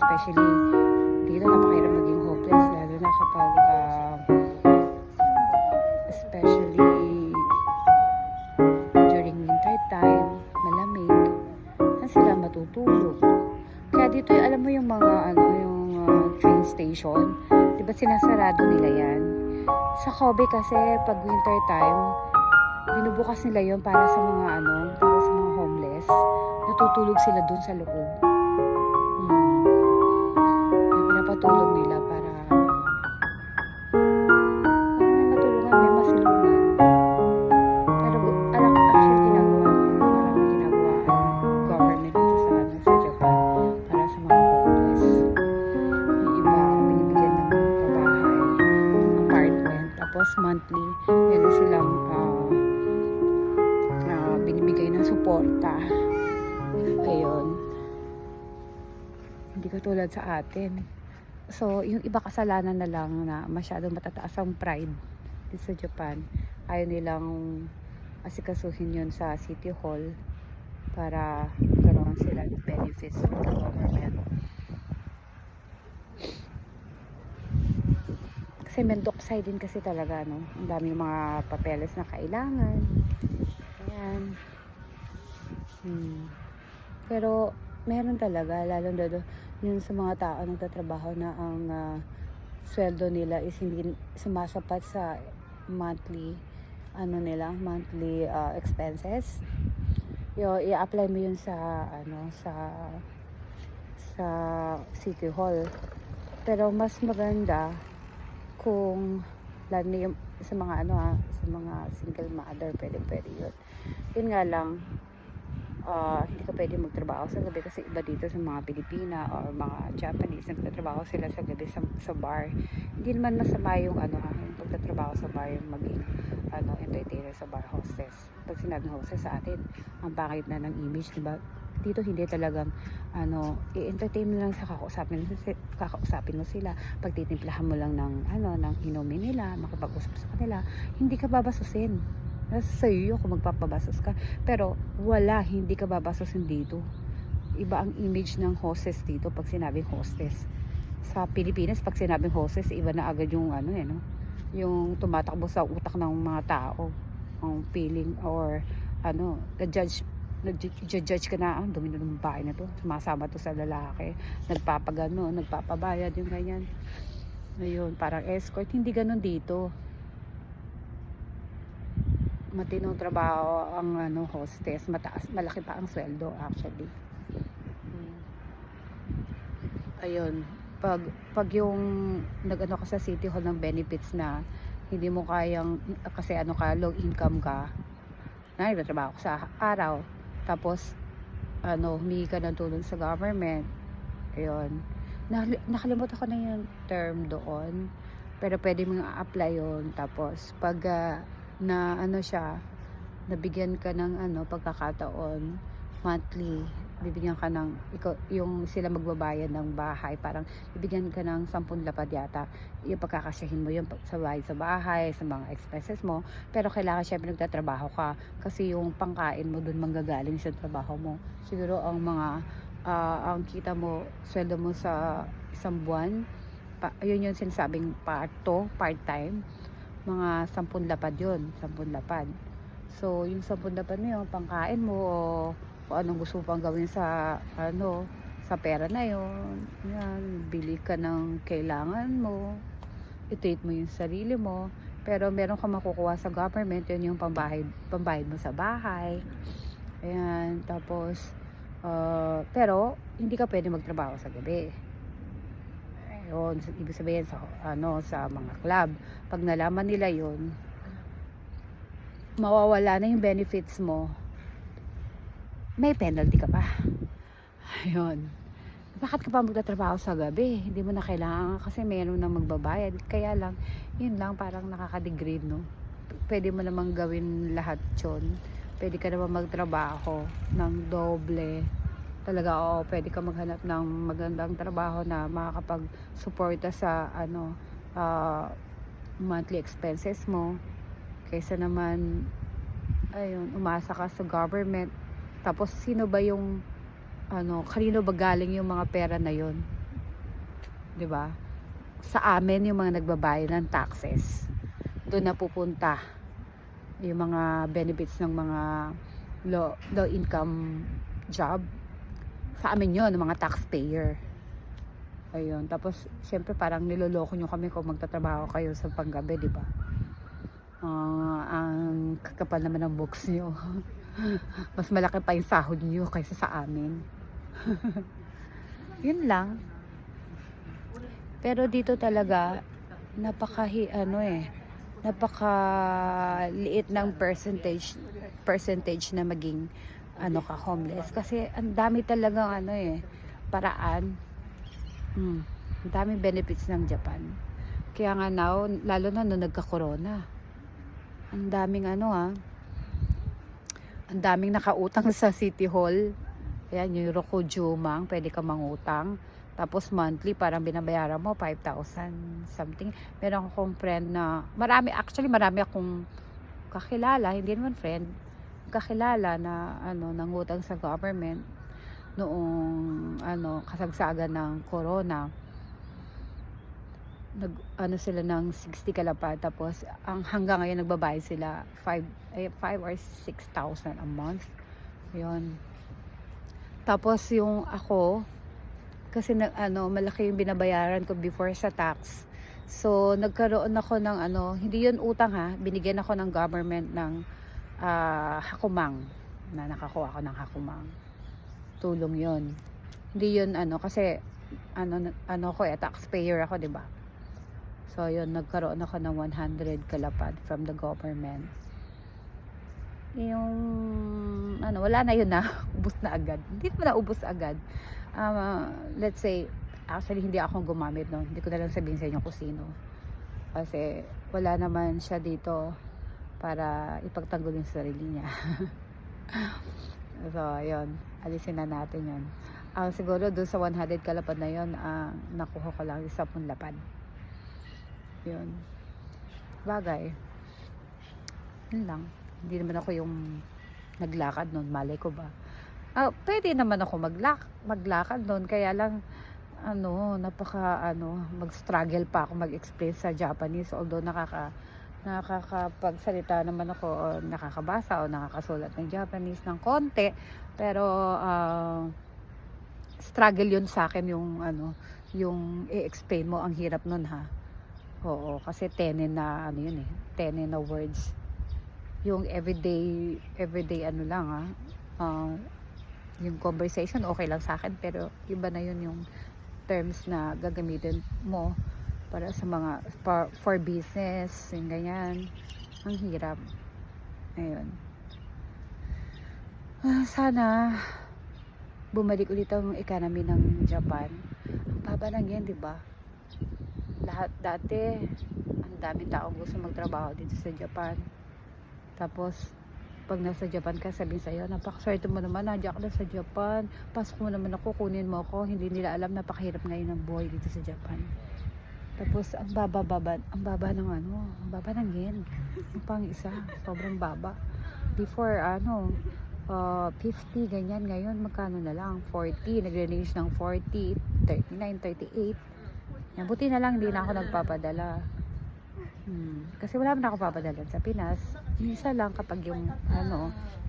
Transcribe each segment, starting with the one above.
especially dito napakahirap maging hopeless, lalo na kapag especially during winter time, malamig, na sila matutulog. Kaya dito alam mo yung mga train station, di ba sinasarado nila yan? Sa Kobe kasi pag winter time, binubukas nila yon para sa mga para sa mga homeless. Natutulog sila dun sa loob. Pinapatulog nila para may matulungan, may masilungan. Pero actually ginagawa marami ginagawa government dito sa Japan para sa mga homeless. Yung iba binibigyan ng pabahay, ng apartment, tapos monthly meron silang binibigay ng suporta. Ayun. Hindi katulad sa atin. So, yung iba kasalanan na lang na masyadong matataas ang pride dito sa Japan. Ayaw nilang asikasuhin yun sa City Hall para karoon sila ng benefits from the government. Kasi mendoksay din kasi talaga, no? Ang dami mga papeles na kailangan. Ayan. Pero meron talaga, lalo na yun sa mga tao nagtatrabaho na ang sweldo nila is hindi sumasapat sa monthly monthly expenses. I-apply mo yun sa sa City Hall. Pero mas maganda kung lalo na yung sa mga sa mga single mother, pwede yun. Yun nga lang, hindi ka pwede magtrabaho sa gabi kasi iba dito sa mga Pilipina or mga Japanese, nagtatrabaho sila sa gabi sa bar. Hindi naman masama yung yung pagtatrabaho sa bar, yung maging entertainer sa bar, hostess. Pag sinabing hostess sa atin, ang pangit na ng image, diba? Dito hindi talagang i-entertain mo lang sa kakausapin mo sila, pagtitimplahan mo lang ng ng inumin nila, makipag-usap sa kanila, hindi ka babasusin. Nasa sa'yo kung magpapabasos ka. Pero hindi ka babasosin dito. Iba ang image ng hostess dito pag sinabing hostess. Sa Pilipinas, pag sinabing hostess, iba na agad yung yung tumatakbo sa utak ng mga tao. Ang feeling or nag-judge ka na, dumi na ng babae na to, sumasama to sa lalaki, nagpapabayad, yung ganyan. Ngayon, parang escort. Hindi ganun dito. Matinong trabaho ang hostess, malaki pa ang sweldo actually. Ayun, pag yung ka sa City Hall ng benefits na hindi mo kayang, kasi low income ka, nagtatrabaho ka sa araw, tapos humingi ka ng tulong sa government. Ayun, nakalimutan ko na yung term doon, pero pwede mong apply yun. Tapos pag nabigyan ka ng pagkakataon monthly, bibigyan ka ng yung sila magbabayad ng bahay, parang bibigyan ka ng 10 lapad yata, yung pagkakasyahin mo yung sa bahay, sa mga expenses mo. Pero kailangan syempre nagtatrabaho ka, kasi yung pangkain mo dun manggagaling sa trabaho mo. Siguro ang ang kita mo, sweldo mo sa isang buwan, yun yung sinasabing part-time, mga 10 lapad yun, 10 lapad. So yung 10 lapad na yun, pangkain mo o anong gusto pang gawin sa sa pera na yun. Yan, bili ka ng kailangan mo, i-treat mo yung sarili mo. Pero meron ka makukuha sa government, yun yung pambayad mo sa bahay. Ayan, tapos pero hindi ka pwede magtrabaho sa gabi. Yun, ibig sabihin sa mga club, pag nalaman nila yun, mawawala na yung benefits mo, may penalty ka pa. Ayun, bakit ka pa magtatrabaho sa gabi? Hindi mo na kailangan kasi meron nang magbabayad. Kaya lang, yun lang, parang nakaka-degrade, no? Pwede mo namang gawin lahat yun. Pwede ka naman magtrabaho ng doble. Talaga, pwede ka maghanap ng magandang trabaho na makakapag-suporta sa monthly expenses mo, kaysa naman umasa ka sa government. Tapos sino ba yung kanino ba galing yung mga pera na yon? 'di ba? Sa amin yung mga nagbabayad ng taxes, doon na pupunta yung mga benefits ng mga low income job. Sa amin yun, ng mga taxpayer. Ayun, tapos syempre parang niloloko nyo kami kung magtatrabaho kayo sa panggabi, di ba? Ang kakapal naman ng books nyo. Mas malaki pa yung sahod nyo kaysa sa amin. Yun lang. Pero dito talaga napakaliit ng percentage na maging ka homeless, kasi ang dami talagang paraan. Ang daming benefits ng Japan. Kaya nga now, lalo na nung nagka-corona, ang daming ang daming nakautang sa City Hall. Ayan, yung Rokujumang, pwede ka mangutang. Tapos monthly, parang binabayaran mo 5,000 something. Meron akong friend na, marami akong kakilala, hindi naman friend, kakilala na nangutang sa government noong kasagsagan ng corona. Sila ng 60 kalapad, tapos hanggang ngayon nagbabayad sila 5 or 6,000 a month. Yun. Tapos yung ako, kasi malaki yung binabayaran ko before sa tax. So nagkaroon ako ng hindi yun utang ha, binigyan ako ng government ng hakumang, na nakakuha ako ng hakumang. Tulong yun. Hindi yun kasi taxpayer ako, di ba? So yun, nagkaroon ako ng 100 kalapad from the government. Yung wala na yun na ubos na agad. Hindi naman naubos agad. Let's say, actually hindi ako gumamit nun. Hindi ko na lang sabihin sa inyo kung sino. Kasi wala naman siya dito para ipagtanggol yung sarili niya. So ayun, alisin na natin yun. Siguro doon sa 100 kalapad na yun, nakuha ko lang 10 lapad. Yun. Bagay. Yun lang. Hindi naman ako yung naglakad nun, malay ko ba. Pwede naman ako maglakad nun, kaya lang mag-struggle pa ako mag-explain sa Japanese, although nakakapagsalita naman ako, o nakakabasa o nakakasulat ng Japanese ng konti, pero struggle yun sa akin yung i-explain mo, ang hirap nun ha. Oo, kasi tenen na tenen na words. Yung everyday lang yung conversation okay lang sa akin, pero iba na yun yung terms na gagamitin mo para sa mga for business, yung ganyan. Ang hirap. Ayun. Sana bumalik ulit ang economy ng Japan. Ang baba lang yan, di ba? Lahat dati, ang daming taong gusto magtrabaho dito sa Japan. Tapos pag nasa Japan ka, sabihin sa'yo, napakaswerte mo naman, nandiyan ka na sa Japan, pasok mo naman ako, kunin mo ako. Hindi nila alam, napakahirap ngayon ng buhay dito sa Japan. Tapos ang baba ng ang baba ng yen. Ang pang isa, sobrang baba. Before 50 ganyan, ngayon magkano na lang, 40, nagre-range ng 40, 39, 38. Yan, buti na lang hindi na ako nagpapadala. Kasi wala na ako papadala sa Pinas. Minsan lang kapag yung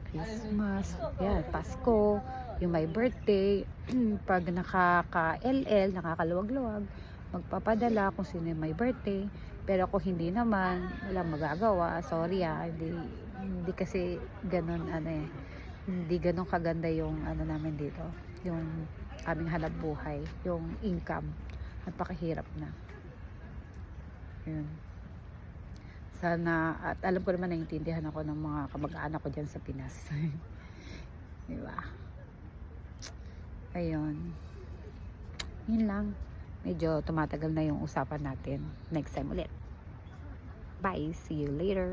Christmas, yan, Pasko, yung my birthday, pag nakaka-LL, nakakaluwag-luwag, magpapadala kung sino yung my birthday. Pero kung hindi naman, walang magagawa. Sorry hindi kasi ganun hindi ganun kaganda yung namin dito, yung aming hanap buhay, yung income. Napakahirap na. Yun. Sana, at alam ko naman naiintindihan ako ng mga kamag-anak ko dyan sa Pinas. Diba? Ayun. Yun lang. Medyo tumatagal na yung usapan natin. Next time ulit. Bye. See you later.